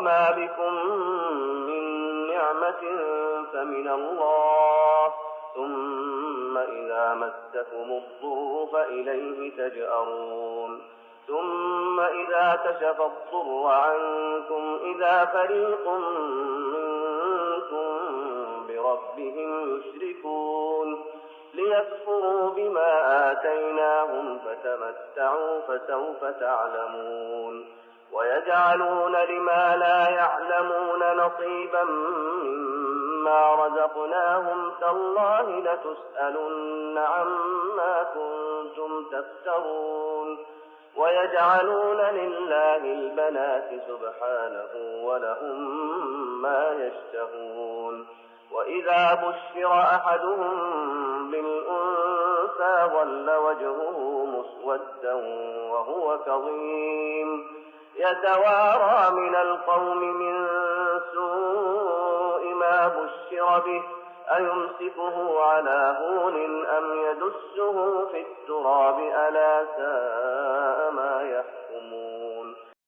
وما بكم من نعمة فمن الله ثم إذا مسكم الضر فإليه تجأرون ثم إذا كشف الضر عنكم إذا فريق منكم بربهم يشركون ليكفروا بما آتيناهم فتمتعوا فسوف تعلمون ويجعلون لما لا يعلمون نصيبا مما رزقناهم تالله لتسألن عما كنتم تفترون ويجعلون لله البنات سبحانه ولهم ما يشتهون وإذا بشر أحدهم بالأنثى ظل وجهه مسودا وهو كظيم يتوارى من القوم من سوء ما بشر به أيمسكه على هون أم يدسه في التراب ألا ساء